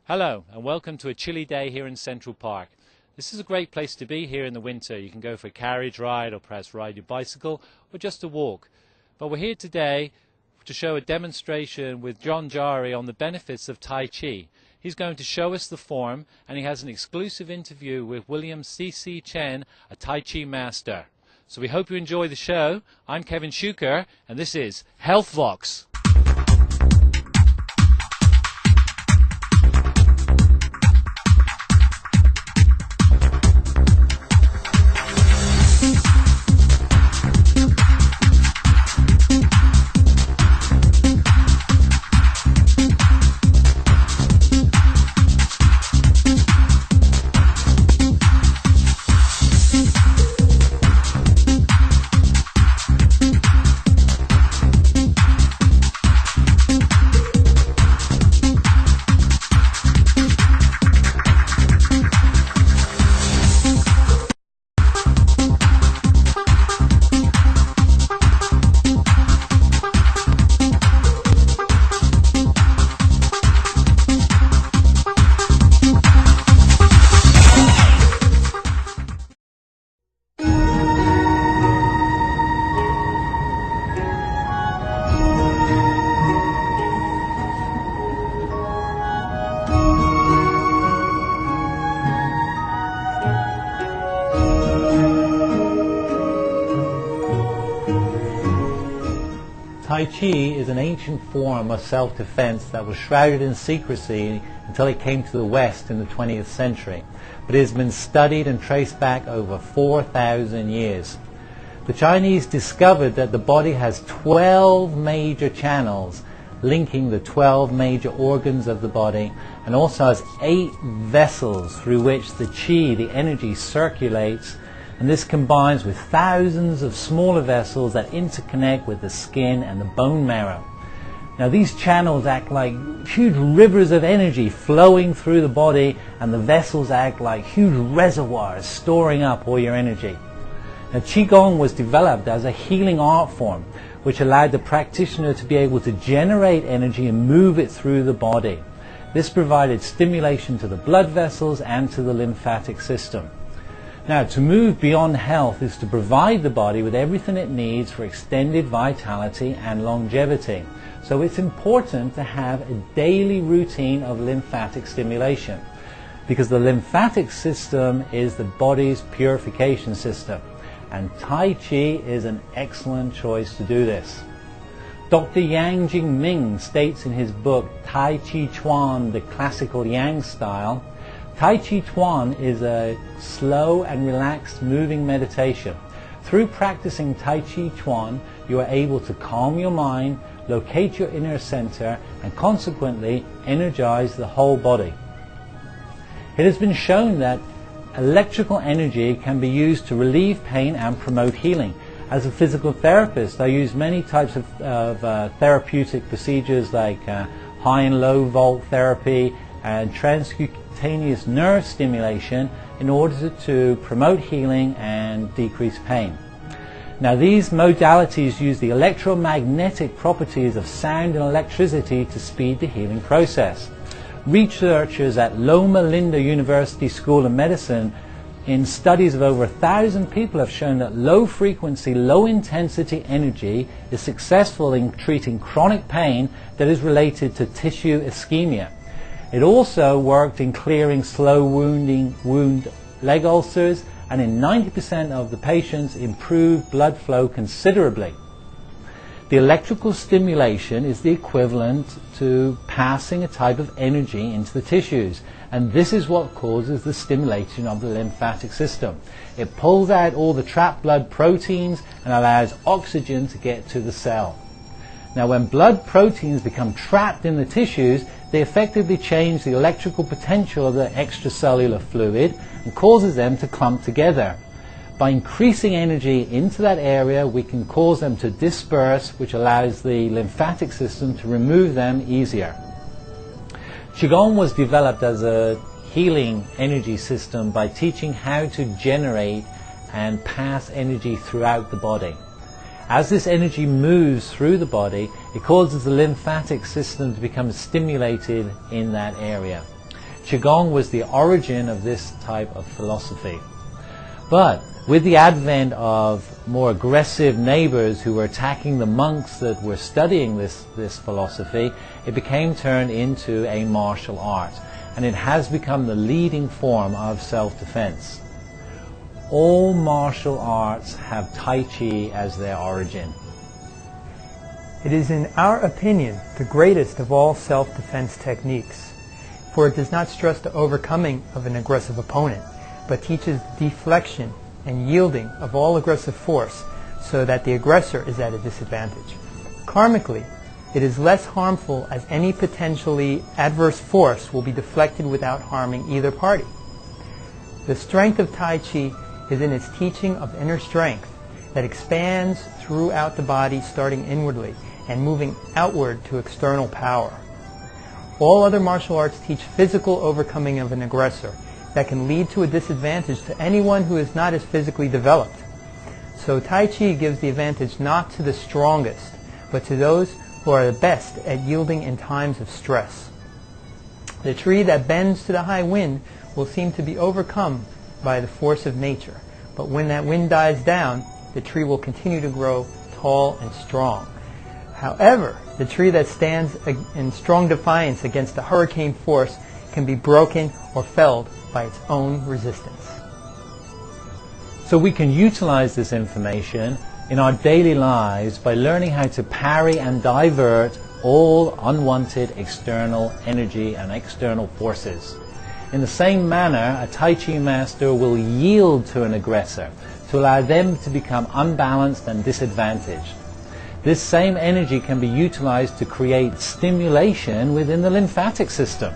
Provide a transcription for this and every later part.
Hello and welcome to a chilly day here in Central Park. This is a great place to be here in the winter. You can go for a carriage ride or perhaps ride your bicycle or just a walk. But we're here today to show a demonstration with Jon Jary on the benefits of Tai Chi. He's going to show us the form and he has an exclusive interview with Willian CC Chen, a Tai Chi master. So we hope you enjoy the show. I'm Csoka and this is HealthVOX. Tai Chi is an ancient form of self-defense that was shrouded in secrecy until it came to the West in the 20th century, but it has been studied and traced back over 4,000 years. The Chinese discovered that the body has 12 major channels linking the 12 major organs of the body, and also has 8 vessels through which the qi, the energy, circulates, and this combines with thousands of smaller vessels that interconnect with the skin and the bone marrow. Now these channels act like huge rivers of energy flowing through the body, and the vessels act like huge reservoirs storing up all your energy. Now Qigong was developed as a healing art form which allowed the practitioner to be able to generate energy and move it through the body. This provided stimulation to the blood vessels and to the lymphatic system. Now, to move beyond health is to provide the body with everything it needs for extended vitality and longevity. So it's important to have a daily routine of lymphatic stimulation, because the lymphatic system is the body's purification system, and Tai Chi is an excellent choice to do this. Dr. Yang Jingming states in his book Tai Chi Chuan, the classical Yang style, Tai Chi Chuan is a slow and relaxed moving meditation. Through practicing Tai Chi Chuan, you are able to calm your mind, locate your inner center, and consequently energize the whole body. It has been shown that electrical energy can be used to relieve pain and promote healing. As a physical therapist, I use many types of therapeutic procedures like high and low volt therapy and transcutaneous nerve stimulation in order to promote healing and decrease pain. Now these modalities use the electromagnetic properties of sound and electricity to speed the healing process. Researchers at Loma Linda University School of Medicine, in studies of over 1,000 people, have shown that low frequency, low intensity energy is successful in treating chronic pain that is related to tissue ischemia. It also worked in clearing slow wound leg ulcers, and in 90% of the patients improved blood flow considerably. The electrical stimulation is the equivalent to passing a type of energy into the tissues, and this is what causes the stimulation of the lymphatic system. It pulls out all the trapped blood proteins and allows oxygen to get to the cell. Now when blood proteins become trapped in the tissues, they effectively change the electrical potential of the extracellular fluid and causes them to clump together. By increasing energy into that area, we can cause them to disperse, which allows the lymphatic system to remove them easier. Qigong was developed as a healing energy system by teaching how to generate and pass energy throughout the body. As this energy moves through the body, it causes the lymphatic system to become stimulated in that area. Qigong was the origin of this type of philosophy. But with the advent of more aggressive neighbors who were attacking the monks that were studying this philosophy, it became turned into a martial art, and it has become the leading form of self-defense. All martial arts have Tai Chi as their origin. It is, in our opinion, the greatest of all self-defense techniques, for it does not stress the overcoming of an aggressive opponent, but teaches deflection and yielding of all aggressive force so that the aggressor is at a disadvantage. Karmically, it is less harmful as any potentially adverse force will be deflected without harming either party. The strength of Tai Chi is in its teaching of inner strength that expands throughout the body, starting inwardly and moving outward to external power. All other martial arts teach physical overcoming of an aggressor that can lead to a disadvantage to anyone who is not as physically developed. So Tai Chi gives the advantage not to the strongest, but to those who are the best at yielding in times of stress. The tree that bends to the high wind will seem to be overcome by the force of nature, but when that wind dies down, the tree will continue to grow tall and strong. However, the tree that stands in strong defiance against the hurricane force can be broken or felled by its own resistance. So we can utilize this information in our daily lives by learning how to parry and divert all unwanted external energy and external forces. In the same manner, a Tai Chi master will yield to an aggressor to allow them to become unbalanced and disadvantaged. This same energy can be utilized to create stimulation within the lymphatic system.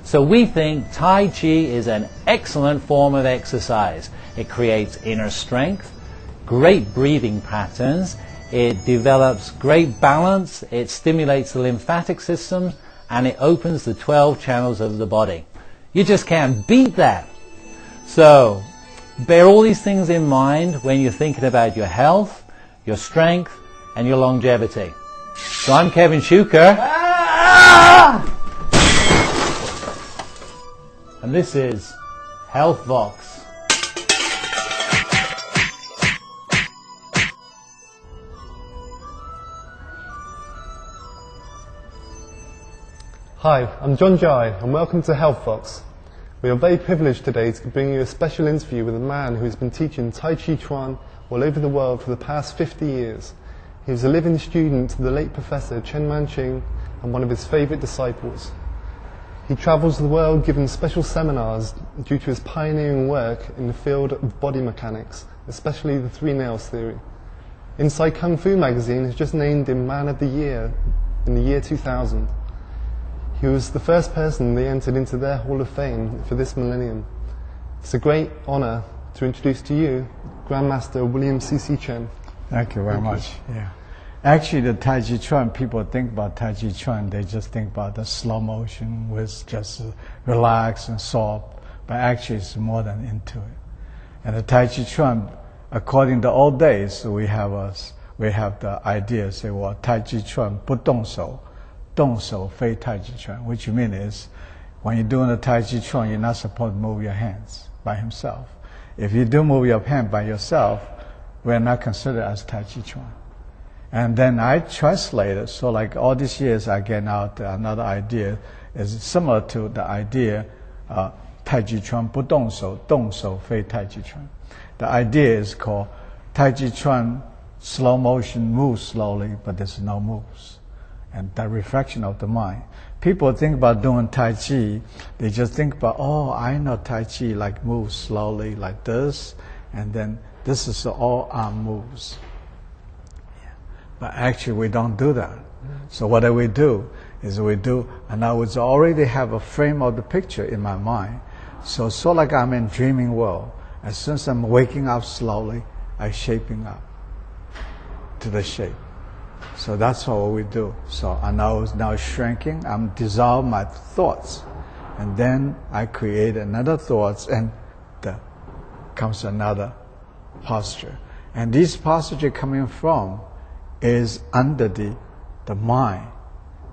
So we think Tai Chi is an excellent form of exercise. It creates inner strength, great breathing patterns, it develops great balance, it stimulates the lymphatic system, and it opens the 12 channels of the body. You just can't beat that. So bear all these things in mind when you're thinking about your health, your strength, and your longevity. So I'm Kevin Csoka, and this is HealthVOX. Hi, I'm Jon Jary and welcome to HealthVOX. We are very privileged today to bring you a special interview with a man who has been teaching Tai Chi Chuan all over the world for the past 50 years. He was a living student to the late Professor Chen Manqing and one of his favourite disciples. He travels the world giving special seminars due to his pioneering work in the field of body mechanics, especially the three nails theory. Inside Kung Fu magazine has just named him Man of the Year in the year 2000. He was the first person they entered into their Hall of Fame for this millennium. It's a great honour to introduce to you Grandmaster Willian CC Chen. Thank you very much. Yeah. Actually, the Tai Chi Chuan, people think about Tai Chi Chuan, they just think about the slow motion with just relax and soft, but actually it's more than into it. And the Tai Chi Chuan, according to old days, we have the idea, say, well, Tai Chi Chuan 不动手, 动手非 Tai Chi Chuan, which means is when you're doing the Tai Chi Chuan, you're not supposed to move your hands by himself. If you do move your hand by yourself, we're not considered as Tai Chi Chuan. And then I translated, so like all these years I get out another idea is similar to the idea Tai Chi Chuan 不动手, 动手非 Tai Chi Chuan. The idea is called Tai Chi Chuan, slow motion, moves slowly, but there's no moves. And the reflection of the mind. People think about doing Tai Chi, they just think about, oh, I know Tai Chi, like move slowly like this, and then this is all arm moves. Yeah. But actually we don't do that. So what do? And I would already have a frame of the picture in my mind. So like I'm in dreaming world. As soon as I'm waking up slowly, I'm shaping up to the shape. So that's what we do. So I now shrinking, I'm dissolve my thoughts. And then I create another thoughts and comes another posture. And this posture coming from is under the mind.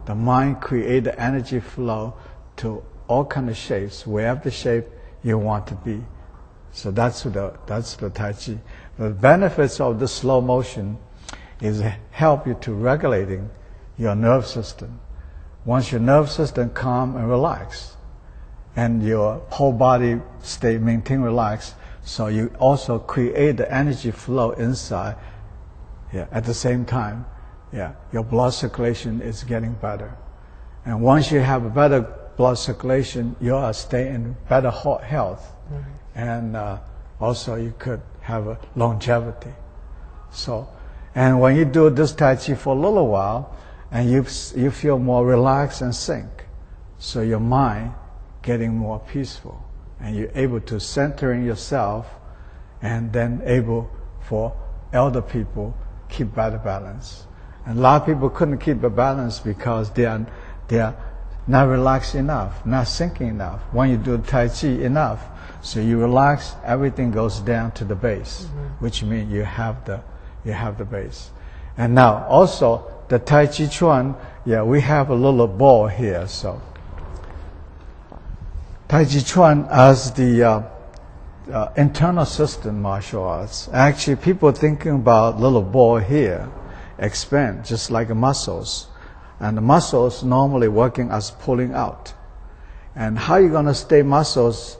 The mind create the energy flow to all kind of shapes, wherever the shape you want to be. So that's the Tai Chi. The benefits of the slow motion is help you to regulating your nerve system. Once your nerve system calm and relax, and your whole body maintain relaxed, so you also create the energy flow inside. Yeah, at the same time, yeah, your blood circulation is getting better. And once you have a better blood circulation, you are staying in better health. And also you could have a longevity. So, and when you do this Tai Chi for a little while, and you feel more relaxed and sink, so your mind getting more peaceful, and you're able to center in yourself, and then able for elder people keep better balance. And a lot of people couldn't keep a balance because they are not relaxed enough, not sinking enough. When you do Tai Chi enough, so you relax, everything goes down to the base, which means you have the base. And now also the Tai Chi Chuan, yeah, we have a little ball here. So Tai Chi Chuan as the internal system martial arts. Actually, people thinking about little ball here expand just like muscles, and the muscles normally working as pulling out. And how you going to stay muscles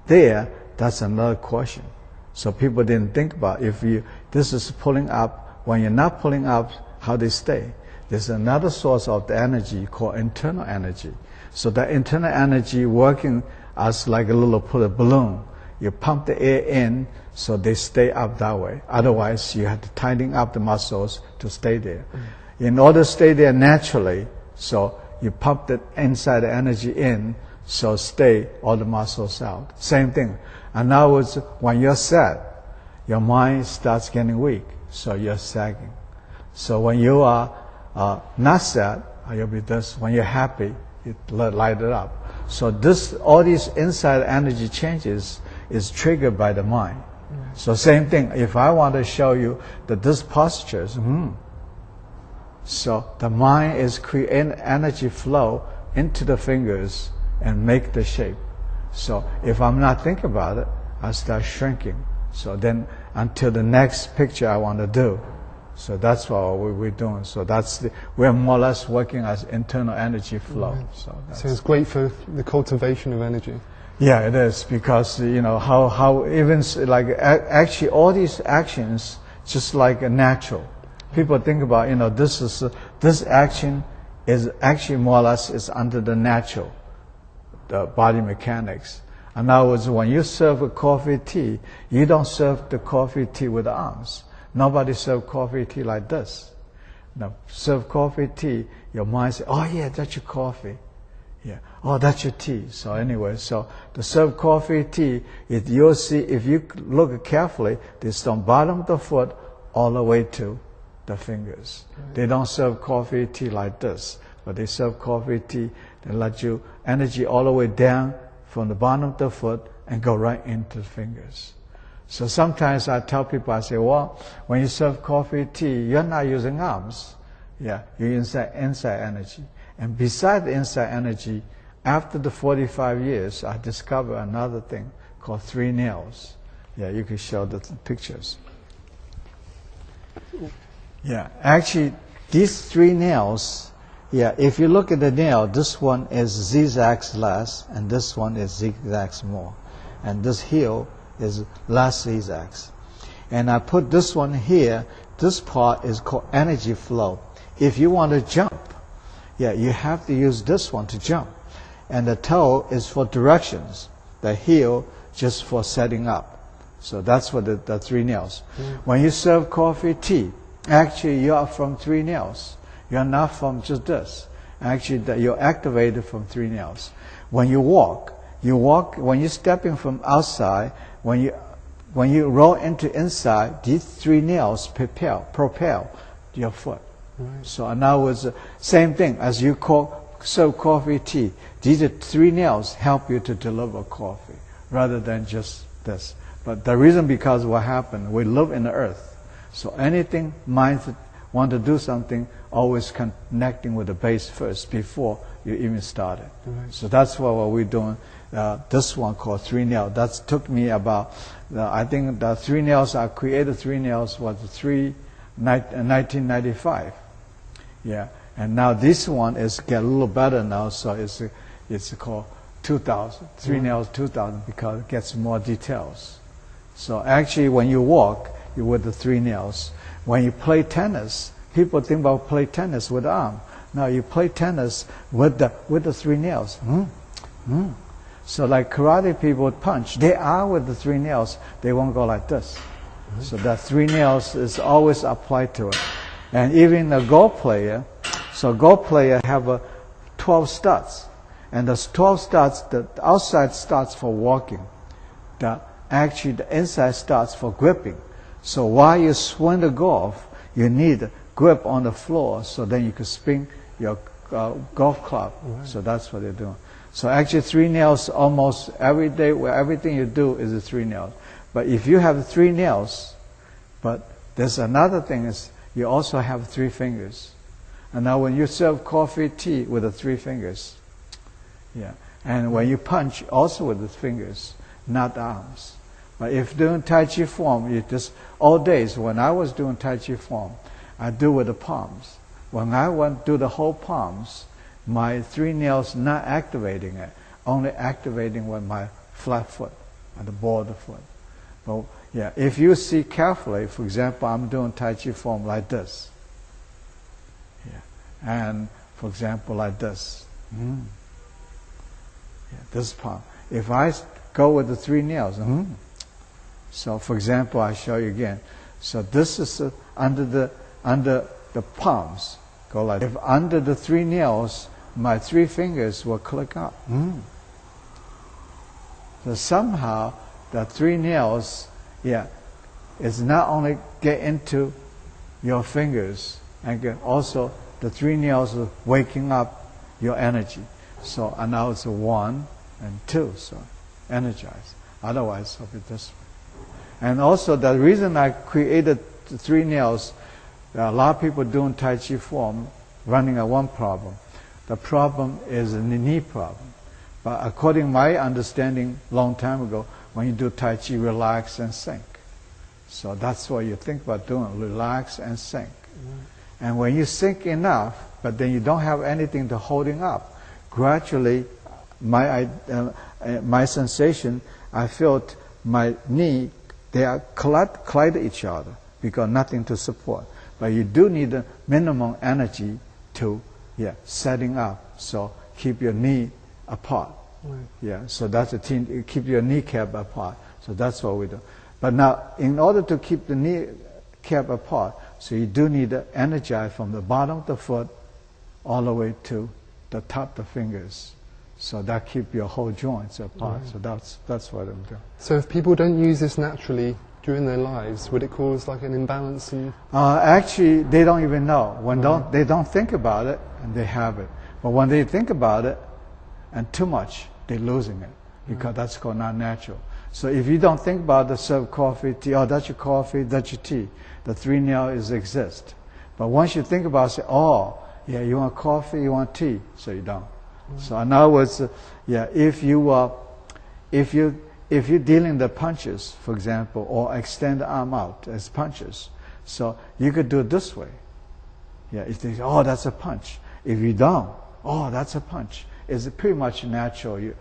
there? That's another question. So people didn't think about this is pulling up. When you're not pulling up, how they stay? There's another source of the energy called internal energy. So the internal energy working as like a little balloon. You pump the air in so they stay up that way. Otherwise, you have to tighten up the muscles to stay there. In order to stay there naturally, so you pump the inside energy in, so stay all the muscles out. Same thing. And now when you're sad, your mind starts getting weak, so you're sagging. So when you are not sad, you'll be this. When you're happy, it light it up. So all these inside energy changes is triggered by the mind. So same thing. If I want to show you that this posture is, so the mind is creating energy flow into the fingers and make the shape. So if I'm not thinking about it, I start shrinking. So then until the next picture I want to do. So that's what we're doing. So we're more or less working as internal energy flow. So it's great for the cultivation of energy. Yeah, it is, because how even like actually all these actions just like a natural. People think about this action is actually more or less is under the natural, the body mechanics. In other words, when you serve a coffee tea, you don't serve the coffee tea with the arms. Nobody serve coffee tea like this. Now, serve coffee tea, your mind says, oh yeah, that's your coffee. Yeah. Oh, that's your tea. So anyway, so to serve coffee tea, you'll see, if you look carefully, it's from bottom of the foot all the way to the fingers. They don't serve coffee tea like this, but they serve coffee tea, they let you energy all the way down from the bottom of the foot and go right into the fingers. So sometimes I tell people, I say, well, when you serve coffee tea, you're not using arms. Yeah, you're inside energy. And beside the inside energy, after the 45 years, I discovered another thing called 3 nails. Yeah, you can show the pictures. Yeah, actually, these 3 nails, yeah, if you look at the nail, this one is zigzags less, and this one is zigzags more. And this heel is less zigzags. And I put this one here, this part is called energy flow. If you want to jump, yeah, you have to use this one to jump. And the toe is for directions. The heel just for setting up. So that's what the 3 nails. When you serve coffee, tea, actually you are from 3 nails. You're not from just this. Actually, you're activated from 3 nails. When you walk, when you're stepping from outside, when you roll into inside, these 3 nails propel your foot. Right. So in other words, same thing as you serve coffee, tea. These 3 nails help you to deliver coffee rather than just this. But the reason, because what happened, we live in the earth. So anything minds want to do something, always connecting with the base first before you even started. So that's what we're doing. This one called 3 nails. That took me about, I think the 3 nails, I created 3 nails was 1995. Yeah, and now this one is get a little better now, so it's called 2000. 3 nails 2000 because it gets more details. So actually, when you walk, you with the 3 nails. When you play tennis, people think about play tennis with the arm. Now you play tennis with the 3 nails. So like karate people would punch, they are with the 3 nails. They won't go like this. So that 3 nails is always applied to it. And even a golf player, so golf player have 12 studs. And the 12 studs, the outside starts for walking. Actually, the inside starts for gripping. So while you swing the golf, you need grip on the floor, so then you can spin your golf club. So that's what they're doing. So actually 3 nails almost every day, where everything you do is a 3 nails. But if you have 3 nails, but there's another thing is you also have 3 fingers. And now when you serve coffee, tea with the 3 fingers, yeah. And when you punch, also with the fingers, not the arms. But if doing Tai Chi form, you just, all days, when I was doing Tai Chi form, I do with the palms. When I want to do the whole palms, my 3 nails not activating it, only activating with my flat foot and the ball of the foot. But yeah, if you see carefully, for example, I'm doing Tai Chi form like this. Yeah. And for example, like this. Yeah, this palm. If I go with the 3 nails, so for example, I show you again. So this is under the palms. Go like, if under the 3 nails, my 3 fingers will click up. So somehow the 3 nails, yeah, is not only get into your fingers, and get also the 3 nails are waking up your energy. So and now it's a 1 and 2, so energize. Otherwise, it'll be this way. And also the reason I created the 3 nails, there are a lot of people doing Tai Chi form, running at one problem. The problem is a knee problem. But according to my understanding, long time ago, when you do Tai Chi, relax and sink. So that's what you think about doing, relax and sink. And when you sink enough, but then you don't have anything to holding up, gradually, my sensation, I felt my knee, they are collide each other because nothing to support. But you do need a minimum energy to, setting up. So keep your knee apart. Yeah, so that's keep your kneecap apart. So that's what we do. But now, in order to keep the kneecap apart, so you do need to energize from the bottom of the foot all the way to the top of the fingers. So that keep your whole joints apart. So that's what I'm doing. So if people don't use this naturally during their lives, would it cause like an imbalance? Actually, they don't even know. They don't think about it, and they have it. But when they think about it, and too much, they're losing it, because that's called not natural. So if you don't think about the serve coffee, tea, oh, that's your coffee, that's your tea. The 3 nails exist. But once you think about it, say, oh, yeah, you want coffee, you want tea, so you don't. So in other words, if you're dealing the punches, for example, or extend the arm out as punches, so you could do it this way. Yeah, if they say, oh, that's a punch. If you don't, oh, that's a punch. It's pretty much natural.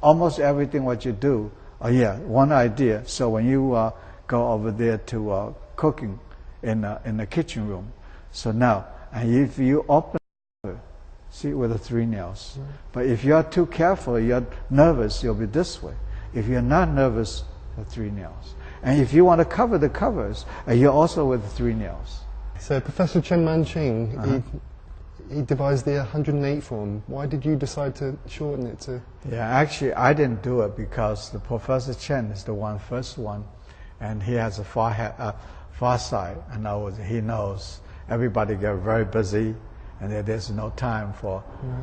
Almost everything what you do, one idea. So when you go over there to cooking in the kitchen room, so now, and if you open, see with the 3 nails. But if you're too careful, you're nervous, you'll be this way. If you're not nervous, the 3 nails. And if you want to cover the covers, you're also with the 3 nails. So Professor Chen Man-ching, he devised the 108 form. Why did you decide to shorten it to? Yeah, actually I didn't do it because the Professor Chen is the first one, and he has a far side, and he knows everybody get very busy, and there's no time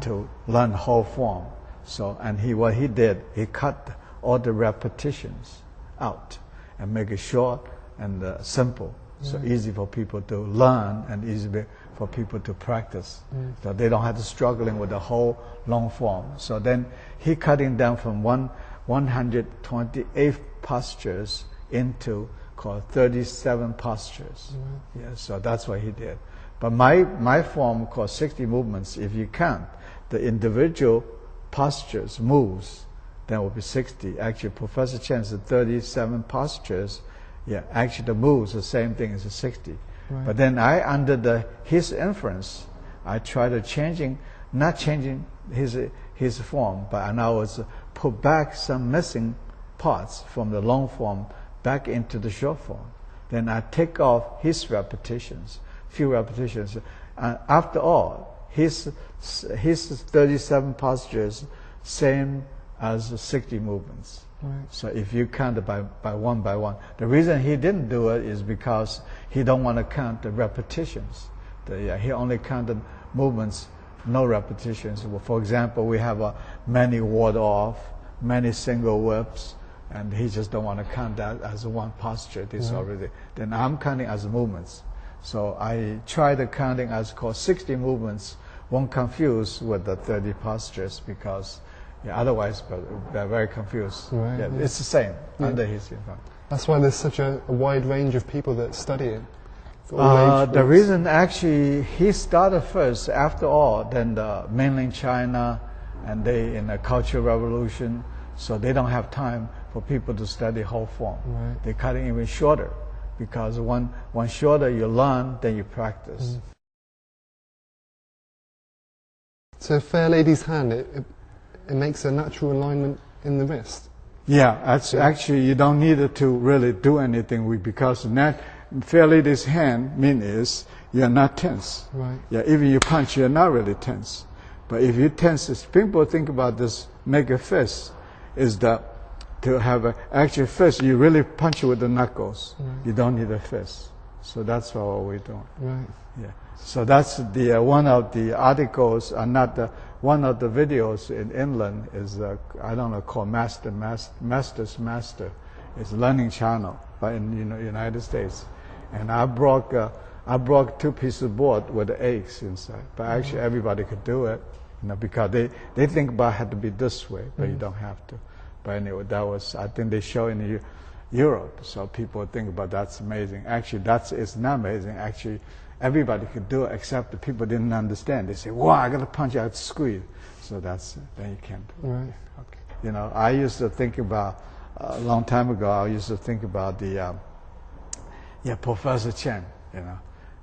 to learn whole form. So, and what he did, he cut all the repetitions out and make it short and simple. So easy for people to learn and easy for people to practice. So they don't have to struggling with the whole long form. So then he cutting down from 128 postures into called 37 postures. Yeah, so that's what he did. But my form called 60 movements, if you count the individual postures, moves, then it will be 60. Actually, Professor Chen said 37 postures. Yeah, actually the moves, the same thing as a 60. Right. But then under his influence, I tried to not changing his form, but I was put back some missing parts from the long form back into the short form. Then I take off his repetitions, few repetitions. After all, his 37 postures, same as 60 movements. Right. So if you count it by one, the reason he didn't do it is because he don't want to count the repetitions. He only counted movements, no repetitions. Well, for example, we have many ward off, many single whips, and he just don't want to count that as one posture. This already. Then I'm counting as movements. So I try the counting as called 60 movements. Won't confuse with the 30 postures because. Yeah, otherwise, they're very confused. Right, yeah, it's the same under his influence. That's why there's such a wide range of people that study it. The reason actually he started first, after all, than the mainland China, and they in the Cultural Revolution, so they don't have time for people to study whole form. Right. They cut it even shorter, because one shorter you learn, then you practice. So, Fair Lady's hand, it makes a natural alignment in the wrist. Yeah, actually you don't need to really do anything because Fair Lady's hand means you're not tense. Right. Yeah, even you punch, you're not really tense. But if you tense, people think about this make a fist, is that to have an actual fist, you really punch with the knuckles. Right. You don't need a fist. So that's what we're doing. Right. Yeah. So that's the one of the articles, one of the videos in England is I don't know, called Master's Master. It's a learning channel, but in United States, and I brought 2 pieces of board with the eggs inside. But actually everybody could do it, because they think about it had to be this way, but you don't have to. But anyway, that was, I think they show in Europe, so people think about that's amazing. Actually, it's not amazing. Actually, everybody could do it, except the people didn't understand. They say, "Wow, I got to punch out, squeeze." So then you can't do it. Right. Okay. I used to think about a long time ago. I used to think about the Professor Chen.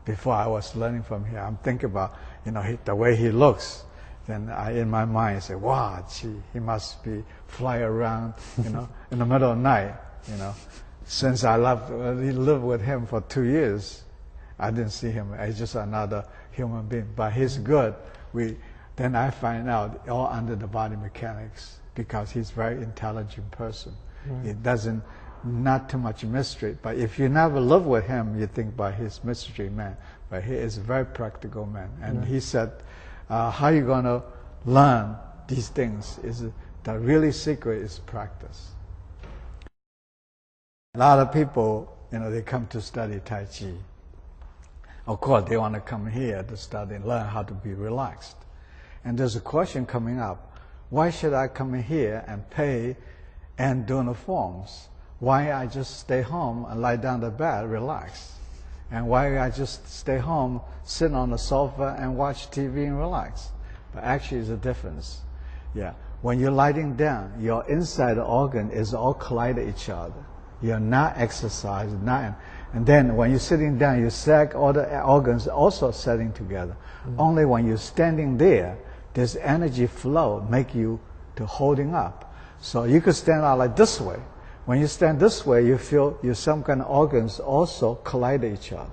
Before I was learning from here, I'm thinking about the way he looks. Then in my mind, I say, "Wow, he must be fly around, in the middle of the night." Since I lived with him for 2 years, I didn't see him as just another human being, but he's good. Then I find out all under the body mechanics, because he's a very intelligent person. Right. It doesn't, not too much mystery, but if you never live with him, you think about his mystery man, but he is a very practical man. And he said, how you going to learn these things is the really secret is practice. A lot of people, they come to study Tai Chi. Of course, they want to come here to study and learn how to be relaxed. And there's a question coming up. Why should I come in here and pay and do the forms? Why I just stay home and lie down the bed, relax? And why I just stay home, sit on the sofa and watch TV and relax? But actually, there's a difference. Yeah. When you're lying down, your inside organ is all collided each other. You're not exercising, and then when you're sitting down, you sag all the organs also setting together. Only when you're standing there, this energy flow make you to holding up. So you could stand out like this way. When you stand this way, you feel some kind of organs also collide each other.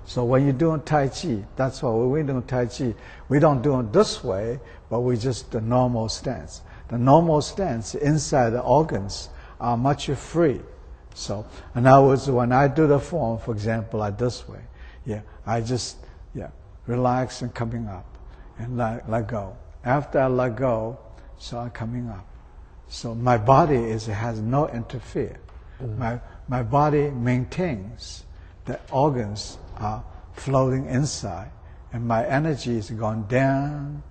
So when you're doing Tai Chi, that's why when we're doing Tai Chi, we don't do it this way, but we just the normal stance. The normal stance inside the organs are much free. So, in other words, when I do the form, for example, like this way, I just, relax and coming up, and let go. After I let go, so I'm coming up. So my body has no interfere. My body maintains the organs are floating inside, and my energy is going down,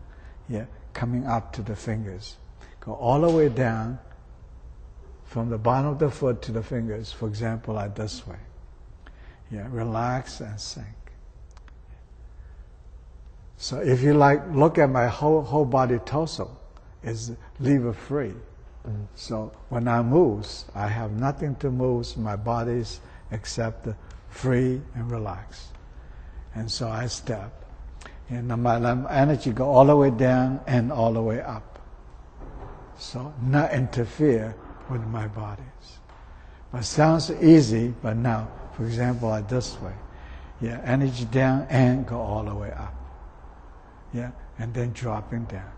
coming up to the fingers. Go all the way down from the bottom of the foot to the fingers, for example, like this way. Relax and sink. So if you look at my whole body torso, is lever free. So when I move, I have nothing to move my bodies except free and relax. And so I step. And my energy go all the way down and all the way up. So not interfere with my bodies. But sounds easy, but now, for example, like this way. Energy down and go all the way up. And then dropping down.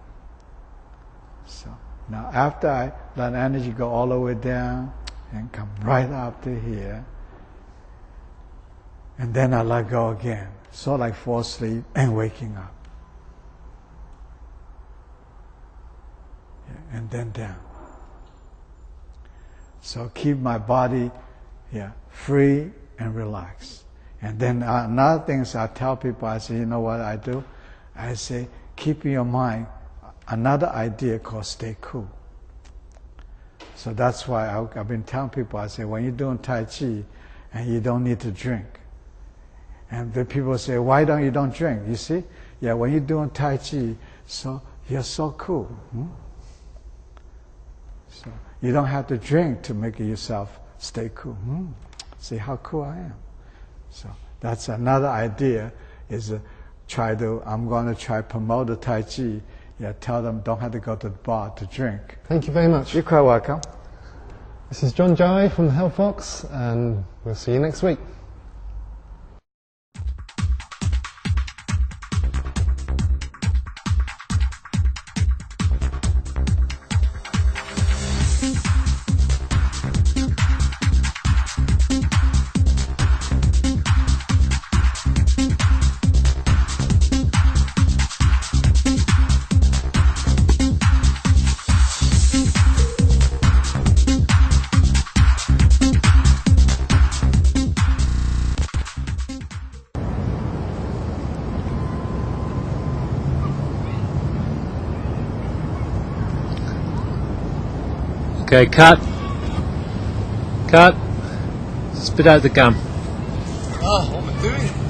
So now after I let energy go all the way down and come right up to here, and then I let go again. So like fall asleep and waking up. And then down. So keep my body free and relaxed. And then another thing is I tell people, I say, you know what I do? I say, keep in your mind another idea called stay cool. So that's why I've been telling people, I say, when you're doing Tai Chi and you don't need to drink. And the people say, why don't you drink? You see? When you're doing Tai Chi, so you're so cool. So you don't have to drink to make yourself stay cool. See how cool I am. So that's another idea is I'm going to try promote the Tai Chi. Tell them don't have to go to the bar to drink. Thank you very much. You're quite welcome. This is Jon Jary from HealthVOX, and we'll see you next week. Okay, cut. Cut. Spit out the gum. Oh, what am I doing?